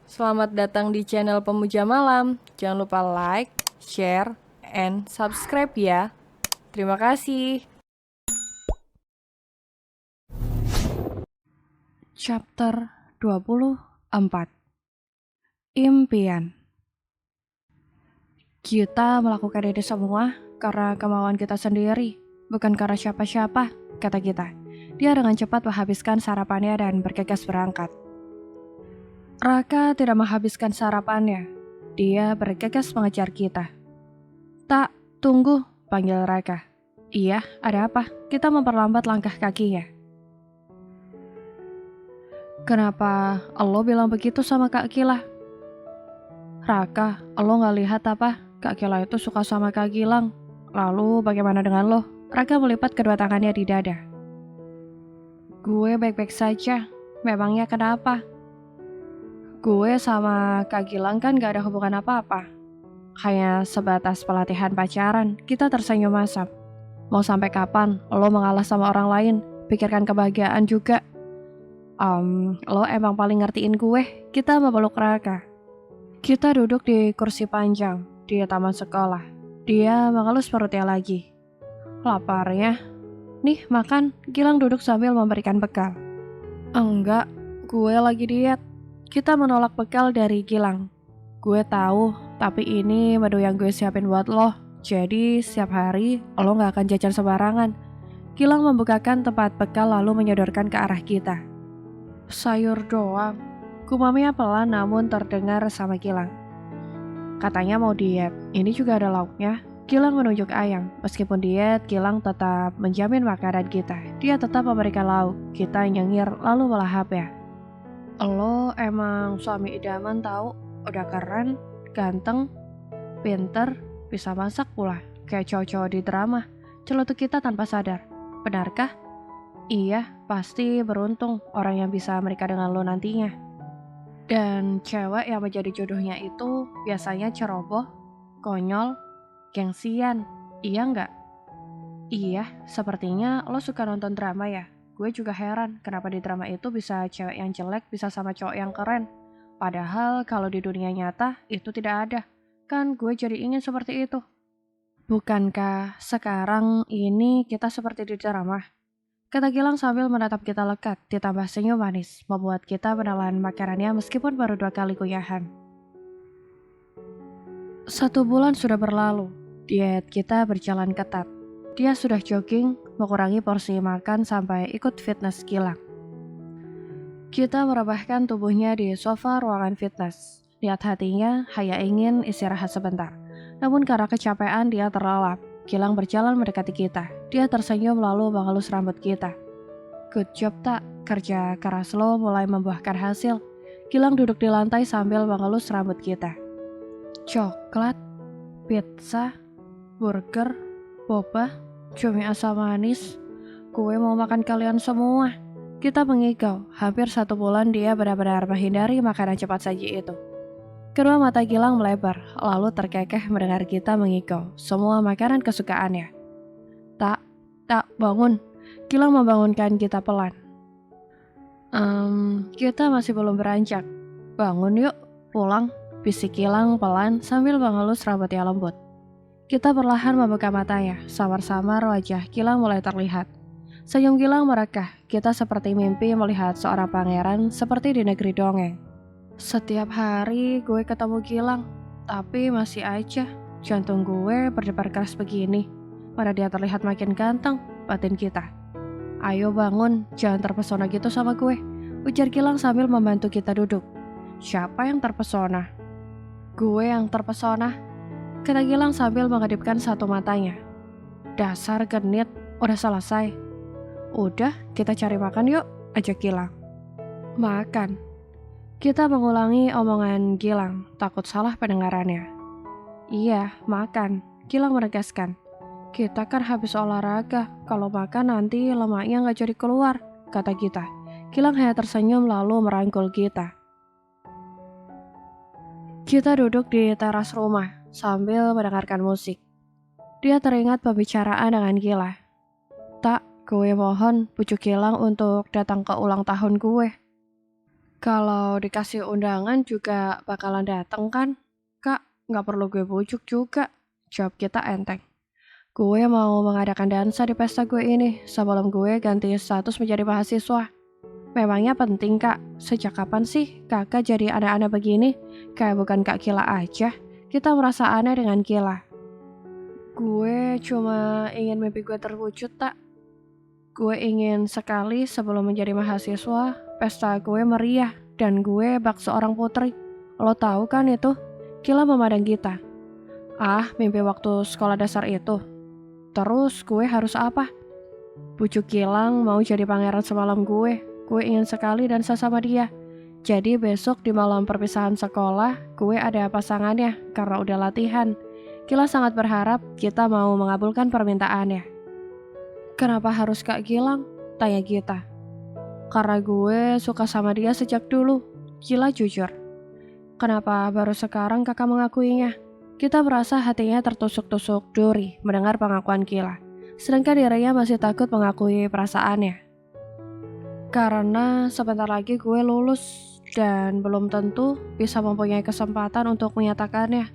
Selamat datang di channel Pemuja Malam. Jangan lupa like, share, and subscribe ya. Terima kasih. Chapter 24. Impian. Kita melakukan ini semua karena kemauan kita sendiri, bukan karena siapa-siapa, kata kita. Dia dengan cepat menghabiskan sarapannya dan bergegas berangkat. Raka tidak menghabiskan sarapannya. Dia bergegas mengejar kita. Tak, tunggu, panggil Raka. Iya, ada apa? Kita memperlambat langkah kakinya. Kenapa lo bilang begitu sama Kak Kila? Raka, lo gak lihat apa? Kak Kila itu suka sama Kak Gilang. Lalu bagaimana dengan lo? Raka melipat kedua tangannya di dada. Gue baik-baik saja. Memangnya kenapa? Gue sama Kak Gilang kan gak ada hubungan apa-apa. Hanya sebatas pelatihan pacaran, kita tersenyum masam. Mau sampai kapan lo mengalah sama orang lain? Pikirkan kebahagiaan juga. Lo emang paling ngertiin gue. Kita memeluk Raka. Kita duduk di kursi panjang di taman sekolah. Dia mengelus perutnya lagi. Lapar ya? Nih makan, Gilang duduk sambil memberikan bekal. Enggak, gue lagi diet. Kita menolak bekal dari Gilang. Gue tahu, tapi ini menu yang gue siapin buat lo. Jadi setiap hari lo gak akan jajan sembarangan. Gilang membukakan tempat bekal lalu menyodorkan ke arah kita. Sayur doang. Kumamnya pelan namun terdengar sama Gilang. Katanya mau diet, ini juga ada lauknya. Gilang menunjuk ayam. Meskipun diet, Gilang tetap menjamin makanan kita. Dia tetap memberikan lauk. Kita nyengir lalu melahap ya. Lo emang suami idaman tahu. Udah keren, ganteng, pinter, bisa masak pula. Kayak cowok-cowok di drama. Celutuk kita tanpa sadar. Benarkah? Iya, pasti beruntung orang yang bisa menikah dengan lo nantinya. Dan cewek yang menjadi jodohnya itu biasanya ceroboh, konyol, gengsian. Iya nggak? Iya, sepertinya lo suka nonton drama ya. Gue juga heran kenapa di drama itu bisa cewek yang jelek bisa sama cowok yang keren. Padahal kalau di dunia nyata itu tidak ada. Kan gue jadi ingin seperti itu. Bukankah sekarang ini kita seperti di drama? Kata Gilang sambil menatap kita lekat, ditambah senyum manis, membuat kita menelan makanannya meskipun baru 2 kali kuyahan. 1 bulan sudah berlalu, diet kita berjalan ketat. Dia sudah jogging, mengurangi porsi makan sampai ikut fitness Gilang. Kita merebahkan tubuhnya di sofa ruangan fitness. Niat hatinya hanya ingin istirahat sebentar. Namun karena kecapean dia terlelap. Gilang berjalan mendekati kita. Dia tersenyum lalu mengelus rambut kita. Good job tak, kerja keras lo mulai membuahkan hasil. Gilang duduk di lantai sambil mengelus rambut kita. Coklat, pizza, burger, boba, cumi asam manis. Gue mau makan kalian semua. Kita mengigau, hampir 1 bulan dia benar-benar menghindari makanan cepat saji itu. Kedua mata Gilang melebar, lalu terkekeh mendengar kita mengigau semua makanan kesukaannya. Tak, bangun. Gilang membangunkan kita pelan. Kita masih belum beranjak. Bangun yuk, pulang, bisik Gilang pelan sambil mengelus rambutnya lembut. Kita perlahan membuka matanya, samar-samar wajah Gilang mulai terlihat. Senyum Gilang merekah, kita seperti mimpi melihat seorang pangeran seperti di negeri dongeng. Setiap hari gue ketemu Gilang, tapi masih aja jantung gue berdebar keras begini. Mana dia terlihat makin ganteng, batin kita. Ayo bangun, jangan terpesona gitu sama gue, ujar Gilang sambil membantu kita duduk. Siapa yang terpesona? Gue yang terpesona, kata Gilang sambil mengedipkan satu matanya. Dasar genit, udah selesai. Udah, kita cari makan yuk, ajak Gilang. Makan. Kita mengulangi omongan Gilang, takut salah pendengarannya. Iya, makan, Gilang menegaskan. Kita kan habis olahraga, kalau makan nanti lemaknya gak jadi keluar, kata kita. Gilang hanya tersenyum lalu merangkul kita. Kita duduk di teras rumah sambil mendengarkan musik. Dia teringat pembicaraan dengan Gilang. Tak, gue mohon pujuk Gilang untuk datang ke ulang tahun gue. Kalau dikasih undangan juga bakalan dateng kan? Kak, nggak perlu gue bujuk juga. Jawab kita enteng. Gue mau mengadakan dansa di pesta gue ini sebelum gue ganti status menjadi mahasiswa. Memangnya penting kak? Sejak kapan sih kakak jadi aneh-aneh begini? Kayak bukan Kak Kila aja. Kita merasa aneh dengan Kila. Gue cuma ingin mimpi gue terwujud tak? Gue ingin sekali sebelum menjadi mahasiswa, pesta gue meriah dan gue bak seorang putri. Lo tahu kan itu? Kila memandang kita. Ah, mimpi waktu sekolah dasar itu. Terus gue harus apa? Bujuk Gilang mau jadi pangeran semalam gue. Gue ingin sekali dansa sama dia. Jadi besok di malam perpisahan sekolah, gue ada pasangannya karena udah latihan. Kila sangat berharap kita mau mengabulkan permintaannya. Kenapa harus Kak Gilang? Tanya Gita. Karena gue suka sama dia sejak dulu. Kila jujur. Kenapa baru sekarang kakak mengakuinya? Kita merasa hatinya tertusuk-tusuk duri mendengar pengakuan Kila. Sedangkan dirinya masih takut mengakui perasaannya. Karena sebentar lagi gue lulus dan belum tentu bisa mempunyai kesempatan untuk menyatakannya.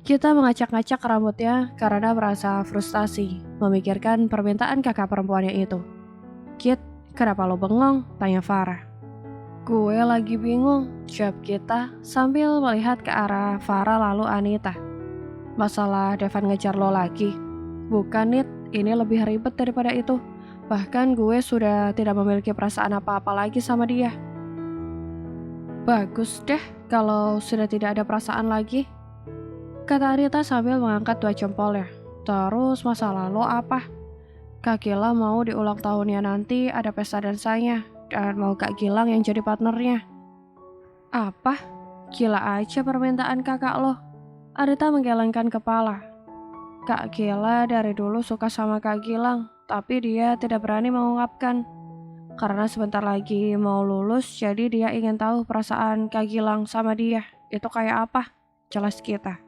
Kita mengacak-ngacak rambutnya karena merasa frustasi memikirkan permintaan kakak perempuannya itu. Kit, kenapa lo bengong? Tanya Farah. Gue lagi bingung, jawab kita sambil melihat ke arah Farah lalu Anita. Masalah Devan ngejar lo lagi? Bukan Nit, ini lebih ribet daripada itu. Bahkan gue sudah tidak memiliki perasaan apa-apa lagi sama dia. Bagus deh kalau sudah tidak ada perasaan lagi, kata Anita sambil mengangkat 2 jempolnya. Terus masalah lo apa? Kak Gilang mau di ulang tahunnya nanti ada pesta dansanya dan mau Kak Gilang yang jadi partnernya. Apa? Gila aja permintaan kakak lo. Anita menggelengkan kepala. Kak Gila dari dulu suka sama Kak Gilang, tapi dia tidak berani mengungkapkan. Karena sebentar lagi mau lulus, jadi dia ingin tahu perasaan Kak Gilang sama dia. Itu kayak apa? Jelas kita.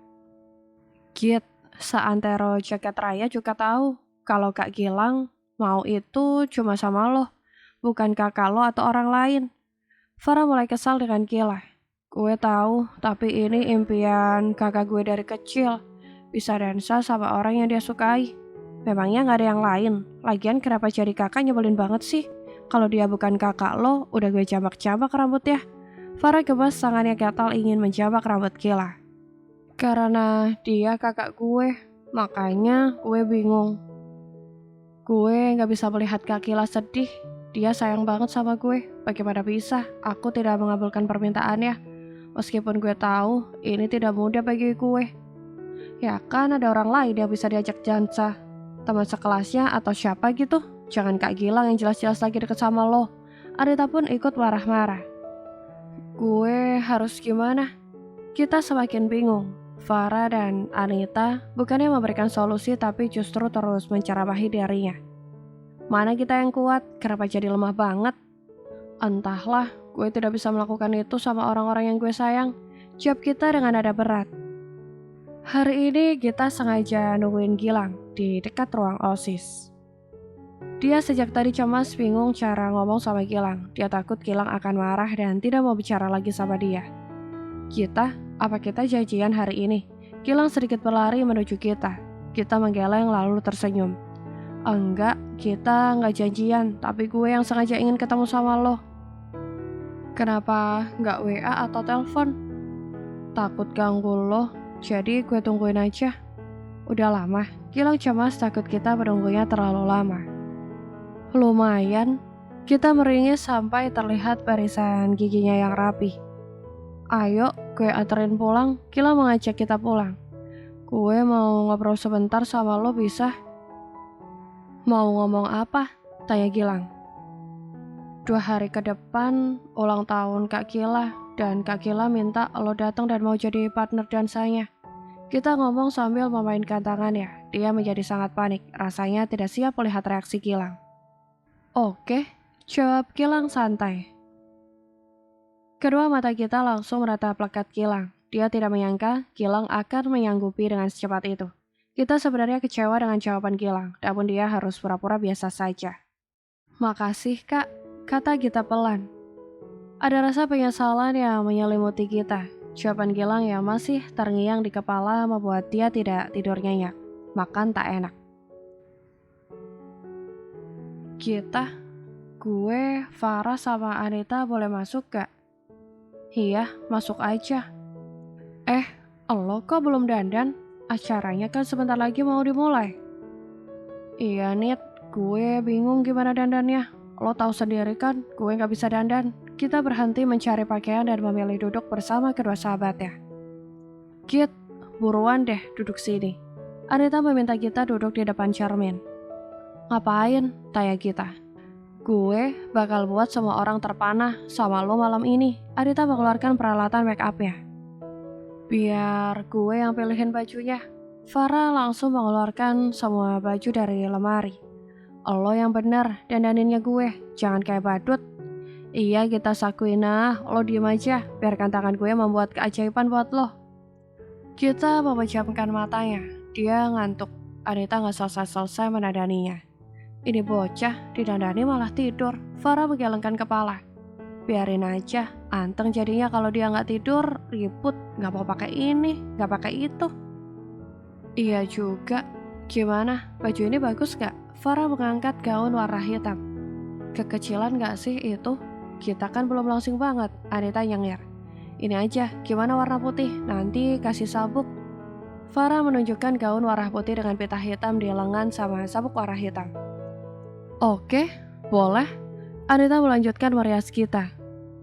Git, seantero jagat raya juga tahu kalau Kak Gilang mau itu cuma sama lo, bukan kakak lo atau orang lain. Farah mulai kesal dengan Kila. Gue tahu, tapi ini impian kakak gue dari kecil. Bisa dansa sama orang yang dia sukai. Memangnya gak ada yang lain? Lagian kenapa jadi kakak nyebelin banget sih? Kalau dia bukan kakak lo, udah gue jambak-jambak rambutnya. Farah gemas tangannya gatal ingin menjambak rambut Kila. Karena dia kakak gue, makanya gue bingung. Gue gak bisa melihat Kak Kila sedih. Dia sayang banget sama gue. Bagaimana bisa aku tidak mengabulkan permintaannya? Meskipun gue tahu ini tidak mudah bagi gue. Ya kan ada orang lain yang bisa diajak dansa. Teman sekelasnya atau siapa gitu. Jangan Kak Gilang yang jelas-jelas lagi deket sama lo. Anita pun ikut marah-marah. Gue harus gimana? Kita semakin bingung. Farah dan Anita bukannya memberikan solusi tapi justru terus menceramahi dirinya. Mana kita yang kuat? Kenapa jadi lemah banget? Entahlah, gue tidak bisa melakukan itu sama orang-orang yang gue sayang. Jawab kita dengan nada berat. Hari ini kita sengaja nungguin Gilang di dekat ruang OSIS. Dia sejak tadi cemas bingung cara ngomong sama Gilang. Dia takut Gilang akan marah dan tidak mau bicara lagi sama dia. Apa kita janjian hari ini? Gilang sedikit berlari menuju kita. Kita menggeleng lalu tersenyum. Enggak, kita nggak janjian, tapi gue yang sengaja ingin ketemu sama lo. Kenapa nggak WA atau telepon? Takut ganggu lo, jadi gue tungguin aja. Udah lama, Gilang cemas takut kita menunggunya terlalu lama. Lumayan, kita meringis sampai terlihat barisan giginya yang rapi. Ayo, gue anterin pulang. Gilang mengajak kita pulang. Gue mau ngobrol sebentar sama lo bisa? Mau ngomong apa? Tanya Gilang. 2 hari ke depan ulang tahun Kak Gila dan Kak Gila minta lo datang dan mau jadi partner dansanya. Kita ngomong sambil memainkan tangannya. Dia menjadi sangat panik. Rasanya tidak siap melihat reaksi Gilang. Oke, jawab Gilang santai. Kedua mata kita langsung meratap lekat Gilang. Dia tidak menyangka Gilang akan menyanggupi dengan secepat itu. Kita sebenarnya kecewa dengan jawaban Gilang, namun dia harus pura-pura biasa saja. Makasih kak, kata Gita pelan. Ada rasa penyesalan yang menyelimuti kita. Jawaban Gilang yang masih terngiang di kepala membuat dia tidak tidur nyenyak. Makan tak enak. Kita, gue, Farah sama Anita boleh masuk gak? Iya, masuk aja. Lo kok belum dandan? Acaranya kan sebentar lagi mau dimulai. Iya, Nit. Gue bingung gimana dandannya. Lo tahu sendiri kan, gue gak bisa dandan. Kita berhenti mencari pakaian dan memilih duduk bersama kedua sahabatnya. Kit, buruan deh duduk sini. Anita meminta kita duduk di depan cermin. Ngapain? Tanya kita. Gue bakal buat semua orang terpanah sama lo malam ini. Anita mengeluarkan peralatan make up-nya. Biar gue yang pilihin bajunya. Farah langsung mengeluarkan semua baju dari lemari. Lo yang bener dandaninnya gue, jangan kayak badut. Iya kita sakuin lo diem aja, biarkan tangan gue membuat keajaiban buat lo. Kita memejamkan matanya, dia ngantuk. Anita gak selesai-selesai menandaninya. Ini bocah, didandani malah tidur. Farah menggelengkan kepala. Biarin aja, anteng jadinya kalau dia gak tidur, ribut, gak mau pakai ini, gak pakai itu. Iya juga, gimana, baju ini bagus gak? Farah mengangkat gaun warna hitam. Kekecilan gak sih itu? Kita kan belum langsing banget, Anita nyengir. Ini aja, gimana warna putih? Nanti kasih sabuk. Farah menunjukkan gaun warna putih dengan pita hitam di lengan sama sabuk warna hitam. Oke, boleh. Anita melanjutkan merias kita.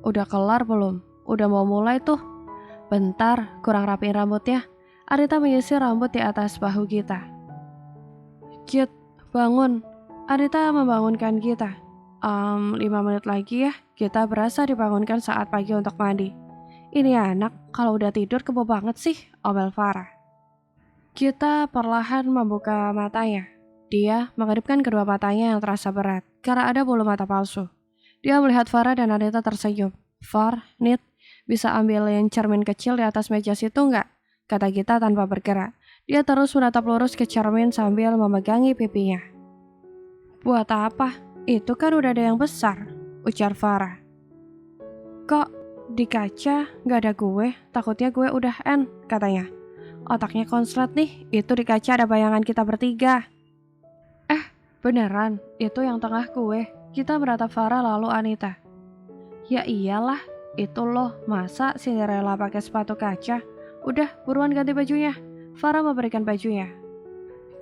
Udah kelar belum? Udah mau mulai tuh. Bentar, kurang rapiin rambutnya. Anita menyisir rambut di atas bahu kita. Kit, bangun. Anita membangunkan kita. 5 menit lagi ya, kita berasa dibangunkan saat pagi untuk mandi. Ini anak, kalau udah tidur kebo banget sih, omel Farah. Kita perlahan membuka matanya. Dia mengedipkan kedua matanya yang terasa berat, karena ada bulu mata palsu. Dia melihat Farah dan Anita tersenyum. Far, Nit, bisa ambilin cermin kecil di atas meja situ nggak? Kata kita tanpa bergerak. Dia terus menatap lurus ke cermin sambil memegangi pipinya. Buat apa? Itu kan udah ada yang besar, ujar Farah. Kok di kaca gak ada gue? Takutnya gue udah N, katanya. Otaknya konslet nih, itu di kaca ada bayangan kita bertiga. Beneran, itu yang tengah gue. Kita meratap Farah lalu Anita. Ya iyalah, itu loh, masa Cinderella pakai sepatu kaca? Udah, buruan ganti bajunya. Farah memberikan bajunya.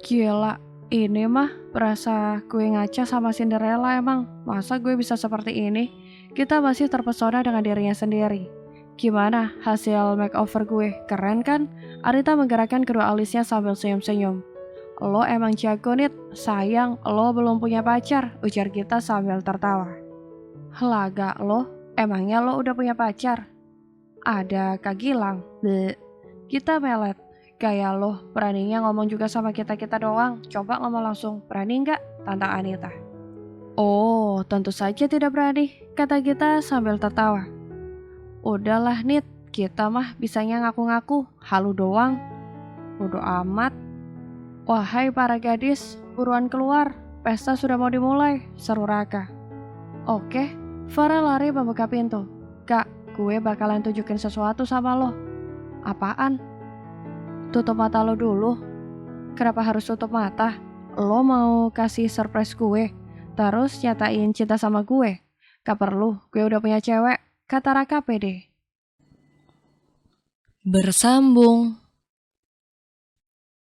Gila, ini mah berasa gue ngaca sama Cinderella emang. Masa gue bisa seperti ini? Kita masih terpesona dengan dirinya sendiri. Gimana hasil makeover gue? Keren kan? Anita menggerakkan kedua alisnya sambil senyum-senyum. Lo emang jago Nit, sayang lo belum punya pacar, ujar kita sambil tertawa. Laga lo, emangnya lo udah punya pacar? Ada Kak Gilang. Bleh. Kita melet. Gaya lo, beraninya ngomong juga sama kita-kita doang. Coba ngomong langsung, berani nggak? Tantang Anita. Oh, tentu saja tidak berani, kata kita sambil tertawa. Udahlah Nit, kita mah bisanya ngaku-ngaku, halu doang. Bodo amat. Wahai para gadis, buruan keluar, pesta sudah mau dimulai, seru Raka. Oke, Farah lari membuka pintu. Kak, gue bakalan tunjukin sesuatu sama lo. Apaan? Tutup mata lo dulu. Kenapa harus tutup mata? Lo mau kasih surprise gue, terus nyatain cinta sama gue. Gak perlu, gue udah punya cewek, kata Raka pede. Bersambung.